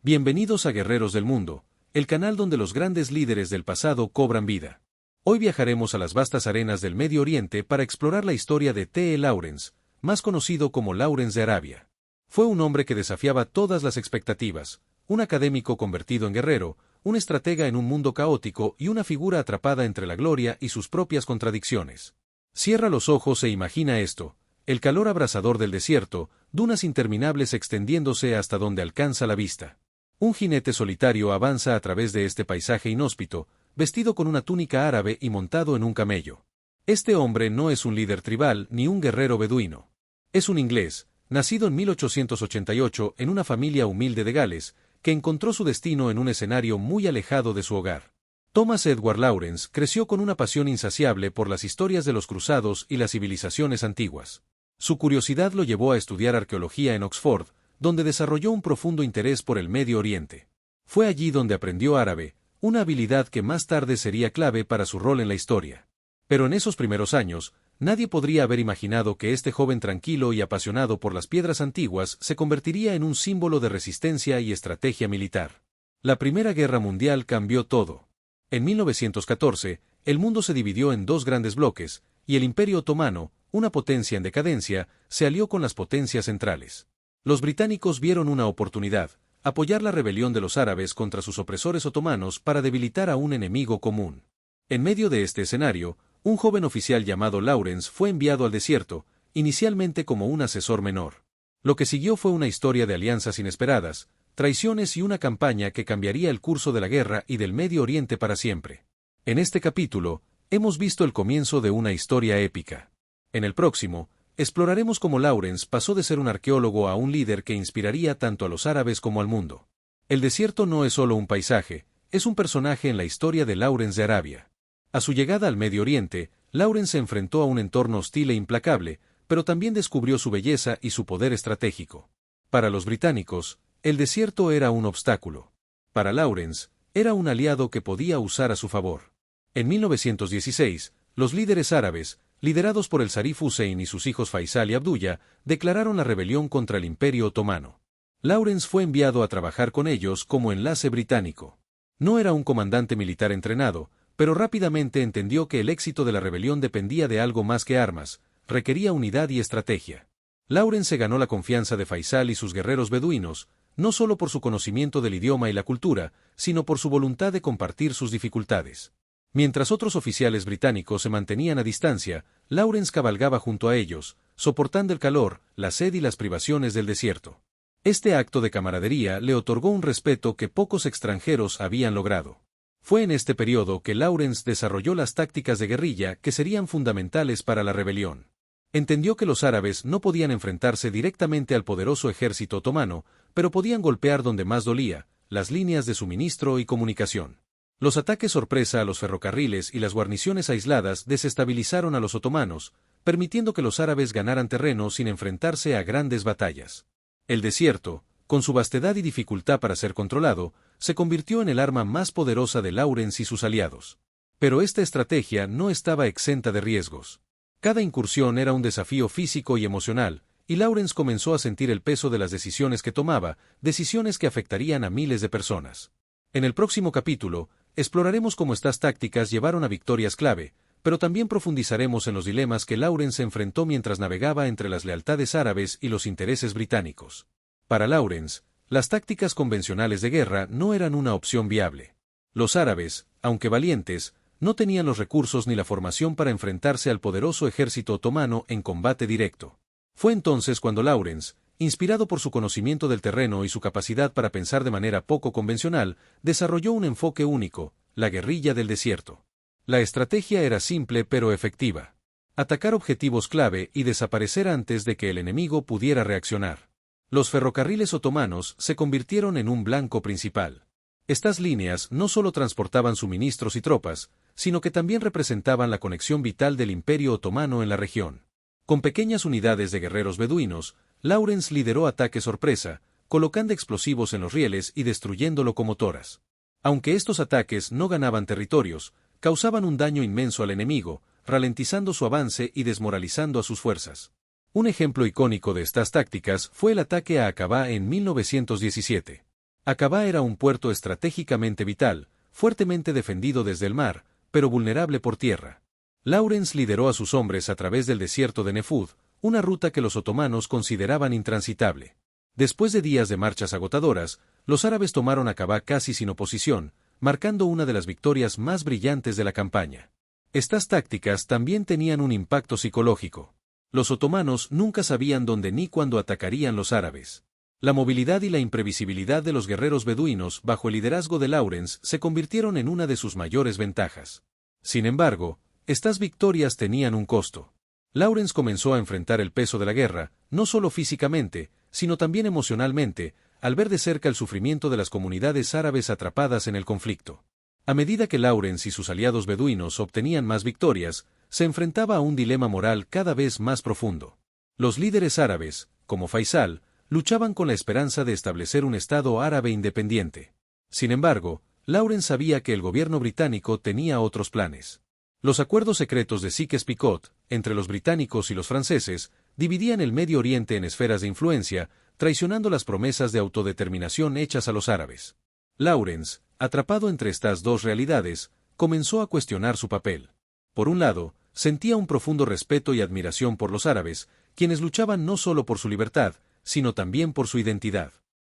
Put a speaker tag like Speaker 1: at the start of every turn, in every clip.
Speaker 1: Bienvenidos a Guerreros del Mundo, el canal donde los grandes líderes del pasado cobran vida. Hoy viajaremos a las vastas arenas del Medio Oriente para explorar la historia de T. E. Lawrence, más conocido como Lawrence de Arabia. Fue un hombre que desafiaba todas las expectativas, un académico convertido en guerrero, un estratega en un mundo caótico y una figura atrapada entre la gloria y sus propias contradicciones. Cierra los ojos e imagina esto: el calor abrasador del desierto, dunas interminables extendiéndose hasta donde alcanza la vista. Un jinete solitario avanza a través de este paisaje inhóspito, vestido con una túnica árabe y montado en un camello. Este hombre no es un líder tribal ni un guerrero beduino. Es un inglés, nacido en 1888 en una familia humilde de Gales, que encontró su destino en un escenario muy alejado de su hogar. Thomas Edward Lawrence creció con una pasión insaciable por las historias de los cruzados y las civilizaciones antiguas. Su curiosidad lo llevó a estudiar arqueología en Oxford, donde desarrolló un profundo interés por el Medio Oriente. Fue allí donde aprendió árabe, una habilidad que más tarde sería clave para su rol en la historia. Pero en esos primeros años, nadie podría haber imaginado que este joven tranquilo y apasionado por las piedras antiguas se convertiría en un símbolo de resistencia y estrategia militar. La Primera Guerra Mundial cambió todo. En 1914, el mundo se dividió en dos grandes bloques, y el Imperio Otomano, una potencia en decadencia, se alió con las potencias centrales. Los británicos vieron una oportunidad: apoyar la rebelión de los árabes contra sus opresores otomanos para debilitar a un enemigo común. En medio de este escenario, un joven oficial llamado Lawrence fue enviado al desierto, inicialmente como un asesor menor. Lo que siguió fue una historia de alianzas inesperadas, traiciones y una campaña que cambiaría el curso de la guerra y del Medio Oriente para siempre. En este capítulo, hemos visto el comienzo de una historia épica. En el próximo, exploraremos cómo Lawrence pasó de ser un arqueólogo a un líder que inspiraría tanto a los árabes como al mundo. El desierto no es solo un paisaje, es un personaje en la historia de Lawrence de Arabia. A su llegada al Medio Oriente, Lawrence se enfrentó a un entorno hostil e implacable, pero también descubrió su belleza y su poder estratégico. Para los británicos, el desierto era un obstáculo. Para Lawrence, era un aliado que podía usar a su favor. En 1916, los líderes árabes, liderados por el Zarif Hussein y sus hijos Faisal y Abdullah, declararon la rebelión contra el Imperio Otomano. Lawrence fue enviado a trabajar con ellos como enlace británico. No era un comandante militar entrenado, pero rápidamente entendió que el éxito de la rebelión dependía de algo más que armas, requería unidad y estrategia. Lawrence se ganó la confianza de Faisal y sus guerreros beduinos, no solo por su conocimiento del idioma y la cultura, sino por su voluntad de compartir sus dificultades. Mientras otros oficiales británicos se mantenían a distancia, Lawrence cabalgaba junto a ellos, soportando el calor, la sed y las privaciones del desierto. Este acto de camaradería le otorgó un respeto que pocos extranjeros habían logrado. Fue en este periodo que Lawrence desarrolló las tácticas de guerrilla que serían fundamentales para la rebelión. Entendió que los árabes no podían enfrentarse directamente al poderoso ejército otomano, pero podían golpear donde más dolía: las líneas de suministro y comunicación. Los ataques sorpresa a los ferrocarriles y las guarniciones aisladas desestabilizaron a los otomanos, permitiendo que los árabes ganaran terreno sin enfrentarse a grandes batallas. El desierto, con su vastedad y dificultad para ser controlado, se convirtió en el arma más poderosa de Lawrence y sus aliados. Pero esta estrategia no estaba exenta de riesgos. Cada incursión era un desafío físico y emocional, y Lawrence comenzó a sentir el peso de las decisiones que tomaba, decisiones que afectarían a miles de personas. En el próximo capítulo, exploraremos cómo estas tácticas llevaron a victorias clave, pero también profundizaremos en los dilemas que Lawrence enfrentó mientras navegaba entre las lealtades árabes y los intereses británicos. Para Lawrence, las tácticas convencionales de guerra no eran una opción viable. Los árabes, aunque valientes, no tenían los recursos ni la formación para enfrentarse al poderoso ejército otomano en combate directo. Fue entonces cuando Lawrence, inspirado por su conocimiento del terreno y su capacidad para pensar de manera poco convencional, desarrolló un enfoque único: la guerrilla del desierto. La estrategia era simple pero efectiva: atacar objetivos clave y desaparecer antes de que el enemigo pudiera reaccionar. Los ferrocarriles otomanos se convirtieron en un blanco principal. Estas líneas no solo transportaban suministros y tropas, sino que también representaban la conexión vital del Imperio Otomano en la región. Con pequeñas unidades de guerreros beduinos, Lawrence lideró ataques sorpresa, colocando explosivos en los rieles y destruyendo locomotoras. Aunque estos ataques no ganaban territorios, causaban un daño inmenso al enemigo, ralentizando su avance y desmoralizando a sus fuerzas. Un ejemplo icónico de estas tácticas fue el ataque a Aqaba en 1917. Aqaba era un puerto estratégicamente vital, fuertemente defendido desde el mar, pero vulnerable por tierra. Lawrence lideró a sus hombres a través del desierto de Nefud, una ruta que los otomanos consideraban intransitable. Después de días de marchas agotadoras, los árabes tomaron Aqaba casi sin oposición, marcando una de las victorias más brillantes de la campaña. Estas tácticas también tenían un impacto psicológico. Los otomanos nunca sabían dónde ni cuándo atacarían los árabes. La movilidad y la imprevisibilidad de los guerreros beduinos bajo el liderazgo de Lawrence se convirtieron en una de sus mayores ventajas. Sin embargo, estas victorias tenían un costo. Lawrence comenzó a enfrentar el peso de la guerra, no solo físicamente, sino también emocionalmente, al ver de cerca el sufrimiento de las comunidades árabes atrapadas en el conflicto. A medida que Lawrence y sus aliados beduinos obtenían más victorias, se enfrentaba a un dilema moral cada vez más profundo. Los líderes árabes, como Faisal, luchaban con la esperanza de establecer un Estado árabe independiente. Sin embargo, Lawrence sabía que el gobierno británico tenía otros planes. Los acuerdos secretos de Sykes-Picot, entre los británicos y los franceses, dividían el Medio Oriente en esferas de influencia, traicionando las promesas de autodeterminación hechas a los árabes. Lawrence, atrapado entre estas dos realidades, comenzó a cuestionar su papel. Por un lado, sentía un profundo respeto y admiración por los árabes, quienes luchaban no solo por su libertad, sino también por su identidad.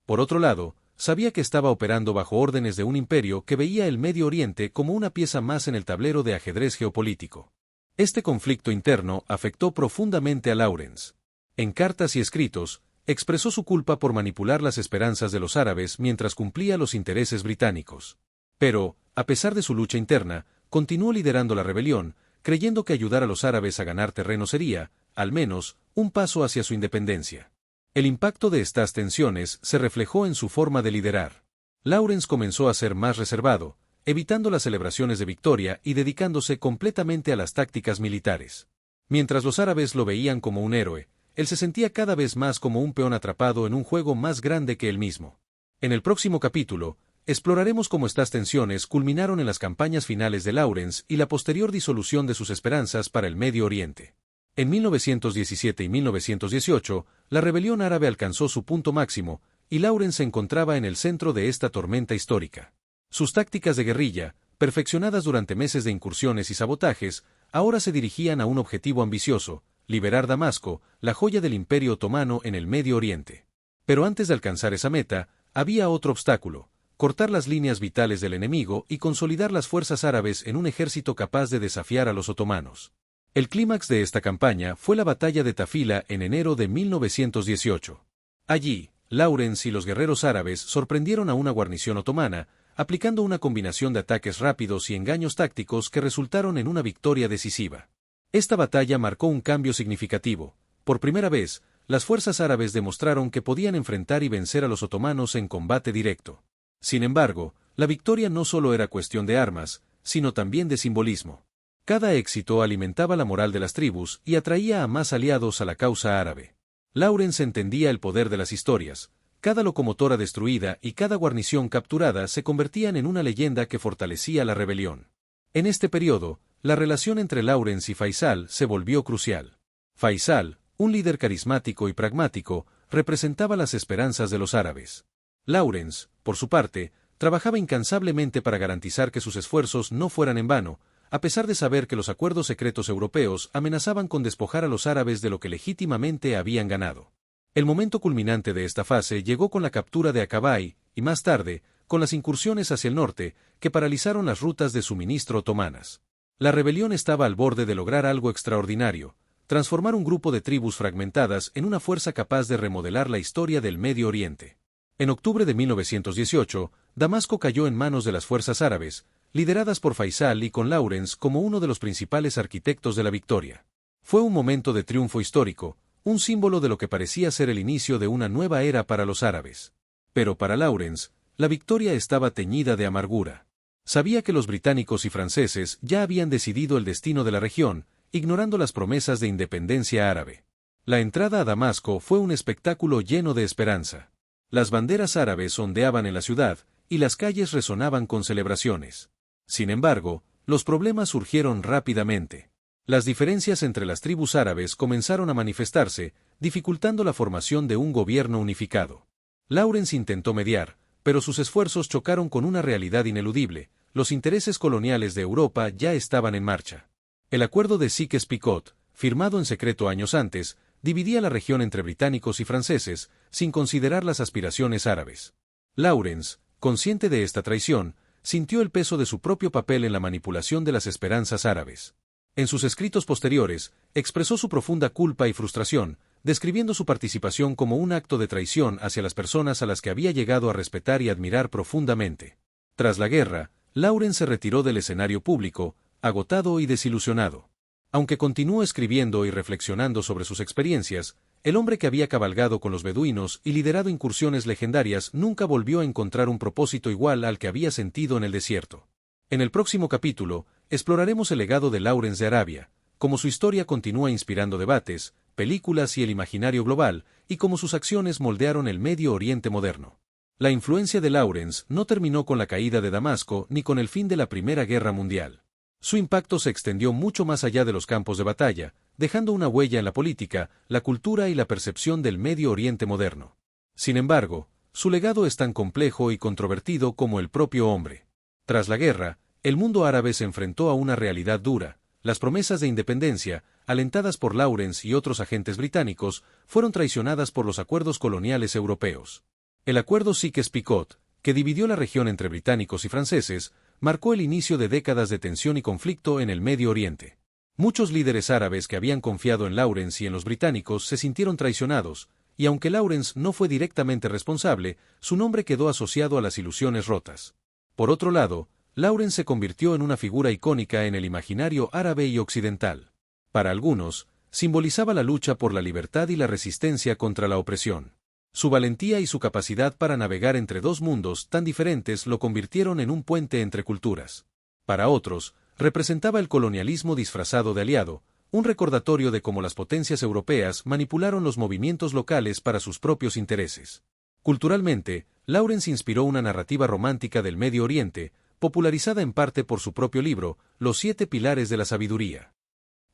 Speaker 1: Por otro lado, sabía que estaba operando bajo órdenes de un imperio que veía el Medio Oriente como una pieza más en el tablero de ajedrez geopolítico. Este conflicto interno afectó profundamente a Lawrence. En cartas y escritos, expresó su culpa por manipular las esperanzas de los árabes mientras cumplía los intereses británicos. Pero, a pesar de su lucha interna, continuó liderando la rebelión, creyendo que ayudar a los árabes a ganar terreno sería, al menos, un paso hacia su independencia. El impacto de estas tensiones se reflejó en su forma de liderar. Lawrence comenzó a ser más reservado, evitando las celebraciones de victoria y dedicándose completamente a las tácticas militares. Mientras los árabes lo veían como un héroe, él se sentía cada vez más como un peón atrapado en un juego más grande que él mismo. En el próximo capítulo, exploraremos cómo estas tensiones culminaron en las campañas finales de Lawrence y la posterior disolución de sus esperanzas para el Medio Oriente. En 1917 y 1918, la rebelión árabe alcanzó su punto máximo, y Lawrence se encontraba en el centro de esta tormenta histórica. Sus tácticas de guerrilla, perfeccionadas durante meses de incursiones y sabotajes, ahora se dirigían a un objetivo ambicioso: liberar Damasco, la joya del Imperio Otomano en el Medio Oriente. Pero antes de alcanzar esa meta, había otro obstáculo: cortar las líneas vitales del enemigo y consolidar las fuerzas árabes en un ejército capaz de desafiar a los otomanos. El clímax de esta campaña fue la batalla de Tafila en enero de 1918. Allí, Lawrence y los guerreros árabes sorprendieron a una guarnición otomana, aplicando una combinación de ataques rápidos y engaños tácticos que resultaron en una victoria decisiva. Esta batalla marcó un cambio significativo. Por primera vez, las fuerzas árabes demostraron que podían enfrentar y vencer a los otomanos en combate directo. Sin embargo, la victoria no solo era cuestión de armas, sino también de simbolismo. Cada éxito alimentaba la moral de las tribus y atraía a más aliados a la causa árabe. Lawrence entendía el poder de las historias. Cada locomotora destruida y cada guarnición capturada se convertían en una leyenda que fortalecía la rebelión. En este periodo, la relación entre Lawrence y Faisal se volvió crucial. Faisal, un líder carismático y pragmático, representaba las esperanzas de los árabes. Lawrence, por su parte, trabajaba incansablemente para garantizar que sus esfuerzos no fueran en vano, a pesar de saber que los acuerdos secretos europeos amenazaban con despojar a los árabes de lo que legítimamente habían ganado. El momento culminante de esta fase llegó con la captura de Aqaba y, más tarde, con las incursiones hacia el norte, que paralizaron las rutas de suministro otomanas. La rebelión estaba al borde de lograr algo extraordinario: transformar un grupo de tribus fragmentadas en una fuerza capaz de remodelar la historia del Medio Oriente. En octubre de 1918, Damasco cayó en manos de las fuerzas árabes, lideradas por Faisal y con Lawrence como uno de los principales arquitectos de la victoria. Fue un momento de triunfo histórico, un símbolo de lo que parecía ser el inicio de una nueva era para los árabes. Pero para Lawrence, la victoria estaba teñida de amargura. Sabía que los británicos y franceses ya habían decidido el destino de la región, ignorando las promesas de independencia árabe. La entrada a Damasco fue un espectáculo lleno de esperanza. Las banderas árabes ondeaban en la ciudad, y las calles resonaban con celebraciones. Sin embargo, los problemas surgieron rápidamente. Las diferencias entre las tribus árabes comenzaron a manifestarse, dificultando la formación de un gobierno unificado. Lawrence intentó mediar, pero sus esfuerzos chocaron con una realidad ineludible: los intereses coloniales de Europa ya estaban en marcha. El acuerdo de Sykes-Picot, firmado en secreto años antes, dividía la región entre británicos y franceses, sin considerar las aspiraciones árabes. Lawrence, consciente de esta traición, sintió el peso de su propio papel en la manipulación de las esperanzas árabes. En sus escritos posteriores, expresó su profunda culpa y frustración, describiendo su participación como un acto de traición hacia las personas a las que había llegado a respetar y admirar profundamente. Tras la guerra, Lawrence se retiró del escenario público, agotado y desilusionado. Aunque continuó escribiendo y reflexionando sobre sus experiencias, el hombre que había cabalgado con los beduinos y liderado incursiones legendarias nunca volvió a encontrar un propósito igual al que había sentido en el desierto. En el próximo capítulo, exploraremos el legado de Lawrence de Arabia, cómo su historia continúa inspirando debates, películas y el imaginario global, y cómo sus acciones moldearon el Medio Oriente moderno. La influencia de Lawrence no terminó con la caída de Damasco ni con el fin de la Primera Guerra Mundial. Su impacto se extendió mucho más allá de los campos de batalla, dejando una huella en la política, la cultura y la percepción del Medio Oriente moderno. Sin embargo, su legado es tan complejo y controvertido como el propio hombre. Tras la guerra, el mundo árabe se enfrentó a una realidad dura. Las promesas de independencia, alentadas por Lawrence y otros agentes británicos, fueron traicionadas por los acuerdos coloniales europeos. El acuerdo Sykes-Picot, que dividió la región entre británicos y franceses, marcó el inicio de décadas de tensión y conflicto en el Medio Oriente. Muchos líderes árabes que habían confiado en Lawrence y en los británicos se sintieron traicionados, y aunque Lawrence no fue directamente responsable, su nombre quedó asociado a las ilusiones rotas. Por otro lado, Lawrence se convirtió en una figura icónica en el imaginario árabe y occidental. Para algunos, simbolizaba la lucha por la libertad y la resistencia contra la opresión. Su valentía y su capacidad para navegar entre dos mundos tan diferentes lo convirtieron en un puente entre culturas. Para otros, representaba el colonialismo disfrazado de aliado, un recordatorio de cómo las potencias europeas manipularon los movimientos locales para sus propios intereses. Culturalmente, Lawrence inspiró una narrativa romántica del Medio Oriente, popularizada en parte por su propio libro, Los 7 Pilares de la Sabiduría.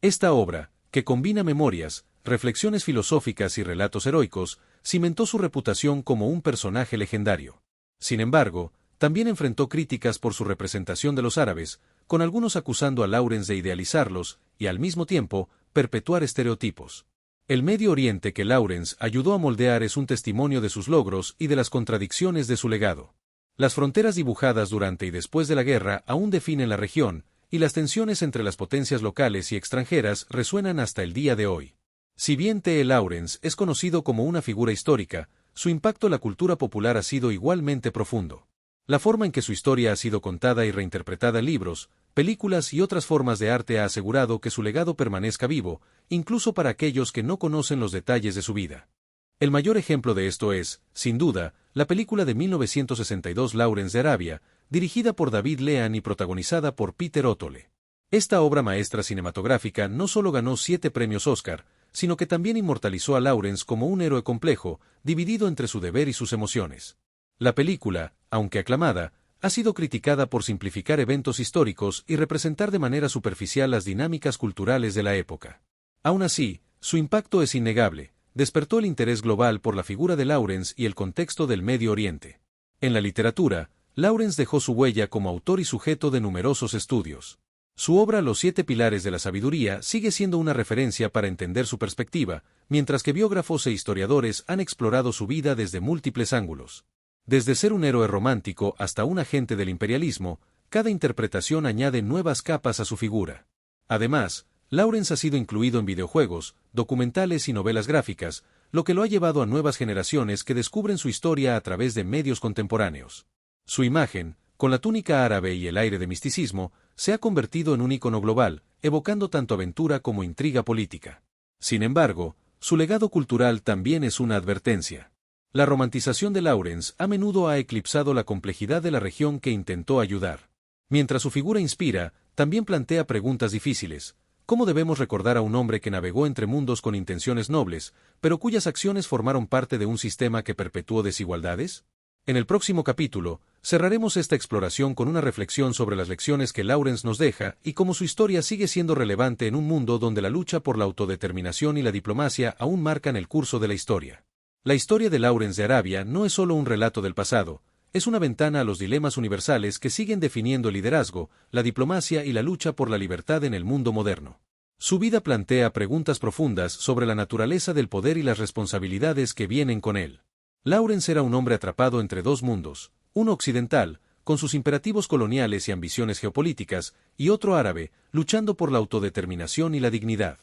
Speaker 1: Esta obra, que combina memorias, reflexiones filosóficas y relatos heroicos, cimentó su reputación como un personaje legendario. Sin embargo, también enfrentó críticas por su representación de los árabes, con algunos acusando a Lawrence de idealizarlos y, al mismo tiempo, perpetuar estereotipos. El Medio Oriente que Lawrence ayudó a moldear es un testimonio de sus logros y de las contradicciones de su legado. Las fronteras dibujadas durante y después de la guerra aún definen la región, y las tensiones entre las potencias locales y extranjeras resuenan hasta el día de hoy. Si bien T. E. Lawrence es conocido como una figura histórica, su impacto en la cultura popular ha sido igualmente profundo. La forma en que su historia ha sido contada y reinterpretada en libros, películas y otras formas de arte ha asegurado que su legado permanezca vivo, incluso para aquellos que no conocen los detalles de su vida. El mayor ejemplo de esto es, sin duda, la película de 1962 Lawrence de Arabia, dirigida por David Lean y protagonizada por Peter O'Toole. Esta obra maestra cinematográfica no solo ganó 7 premios Oscar, sino que también inmortalizó a Lawrence como un héroe complejo, dividido entre su deber y sus emociones. La película, aunque aclamada, ha sido criticada por simplificar eventos históricos y representar de manera superficial las dinámicas culturales de la época. Aún así, su impacto es innegable. Despertó el interés global por la figura de Lawrence y el contexto del Medio Oriente. En la literatura, Lawrence dejó su huella como autor y sujeto de numerosos estudios. Su obra Los 7 Pilares de la Sabiduría sigue siendo una referencia para entender su perspectiva, mientras que biógrafos e historiadores han explorado su vida desde múltiples ángulos. Desde ser un héroe romántico hasta un agente del imperialismo, cada interpretación añade nuevas capas a su figura. Además, Lawrence ha sido incluido en videojuegos, documentales y novelas gráficas, lo que lo ha llevado a nuevas generaciones que descubren su historia a través de medios contemporáneos. Su imagen, con la túnica árabe y el aire de misticismo, se ha convertido en un ícono global, evocando tanto aventura como intriga política. Sin embargo, su legado cultural también es una advertencia. La romantización de Lawrence a menudo ha eclipsado la complejidad de la región que intentó ayudar. Mientras su figura inspira, también plantea preguntas difíciles. ¿Cómo debemos recordar a un hombre que navegó entre mundos con intenciones nobles, pero cuyas acciones formaron parte de un sistema que perpetuó desigualdades? En el próximo capítulo, cerraremos esta exploración con una reflexión sobre las lecciones que Lawrence nos deja y cómo su historia sigue siendo relevante en un mundo donde la lucha por la autodeterminación y la diplomacia aún marcan el curso de la historia. La historia de Lawrence de Arabia no es solo un relato del pasado, es una ventana a los dilemas universales que siguen definiendo el liderazgo, la diplomacia y la lucha por la libertad en el mundo moderno. Su vida plantea preguntas profundas sobre la naturaleza del poder y las responsabilidades que vienen con él. Lawrence era un hombre atrapado entre dos mundos, uno occidental, con sus imperativos coloniales y ambiciones geopolíticas, y otro árabe, luchando por la autodeterminación y la dignidad.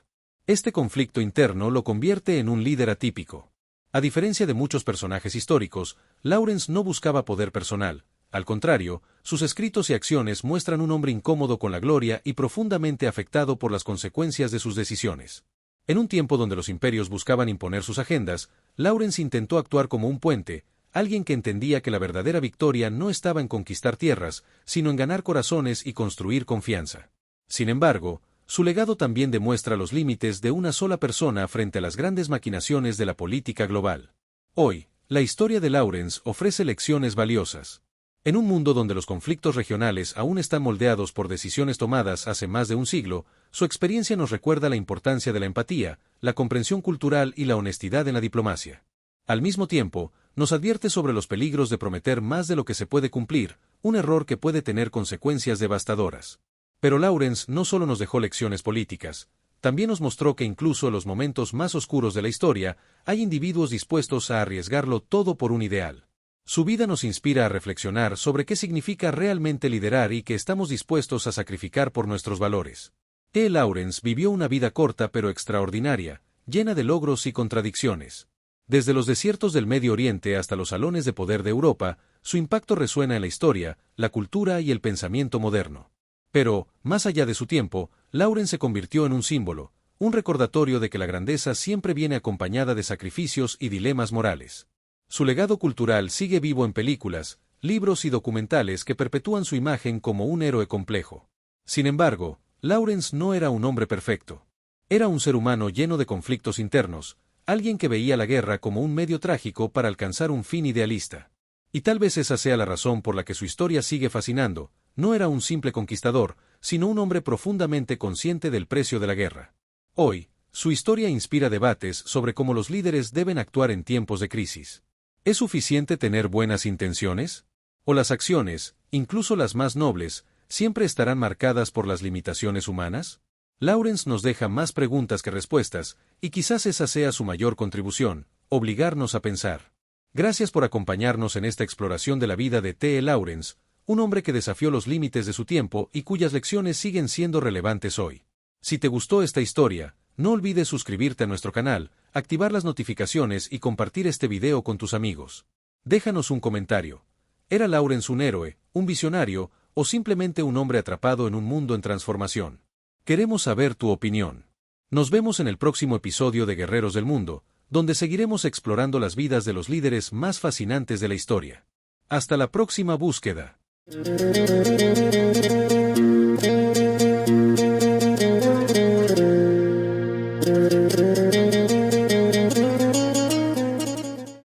Speaker 1: Este conflicto interno lo convierte en un líder atípico. A diferencia de muchos personajes históricos, Lawrence no buscaba poder personal. Al contrario, sus escritos y acciones muestran un hombre incómodo con la gloria y profundamente afectado por las consecuencias de sus decisiones. En un tiempo donde los imperios buscaban imponer sus agendas, Lawrence intentó actuar como un puente, alguien que entendía que la verdadera victoria no estaba en conquistar tierras, sino en ganar corazones y construir confianza. Sin embargo, su legado también demuestra los límites de una sola persona frente a las grandes maquinaciones de la política global. Hoy, la historia de Lawrence ofrece lecciones valiosas. En un mundo donde los conflictos regionales aún están moldeados por decisiones tomadas hace más de un siglo, su experiencia nos recuerda la importancia de la empatía, la comprensión cultural y la honestidad en la diplomacia. Al mismo tiempo, nos advierte sobre los peligros de prometer más de lo que se puede cumplir, un error que puede tener consecuencias devastadoras. Pero Lawrence no solo nos dejó lecciones políticas, también nos mostró que incluso en los momentos más oscuros de la historia, hay individuos dispuestos a arriesgarlo todo por un ideal. Su vida nos inspira a reflexionar sobre qué significa realmente liderar y qué estamos dispuestos a sacrificar por nuestros valores. Lawrence vivió una vida corta pero extraordinaria, llena de logros y contradicciones. Desde los desiertos del Medio Oriente hasta los salones de poder de Europa, su impacto resuena en la historia, la cultura y el pensamiento moderno. Pero, más allá de su tiempo, Lawrence se convirtió en un símbolo, un recordatorio de que la grandeza siempre viene acompañada de sacrificios y dilemas morales. Su legado cultural sigue vivo en películas, libros y documentales que perpetúan su imagen como un héroe complejo. Sin embargo, Lawrence no era un hombre perfecto. Era un ser humano lleno de conflictos internos, alguien que veía la guerra como un medio trágico para alcanzar un fin idealista. Y tal vez esa sea la razón por la que su historia sigue fascinando. No era un simple conquistador, sino un hombre profundamente consciente del precio de la guerra. Hoy, su historia inspira debates sobre cómo los líderes deben actuar en tiempos de crisis. ¿Es suficiente tener buenas intenciones? ¿O las acciones, incluso las más nobles, siempre estarán marcadas por las limitaciones humanas? Lawrence nos deja más preguntas que respuestas, y quizás esa sea su mayor contribución, obligarnos a pensar. Gracias por acompañarnos en esta exploración de la vida de Lawrence, un hombre que desafió los límites de su tiempo y cuyas lecciones siguen siendo relevantes hoy. Si te gustó esta historia, no olvides suscribirte a nuestro canal, activar las notificaciones y compartir este video con tus amigos. Déjanos un comentario. ¿Era Lawrence un héroe, un visionario, o simplemente un hombre atrapado en un mundo en transformación? Queremos saber tu opinión. Nos vemos en el próximo episodio de Guerreros del Mundo, donde seguiremos explorando las vidas de los líderes más fascinantes de la historia. Hasta la próxima búsqueda.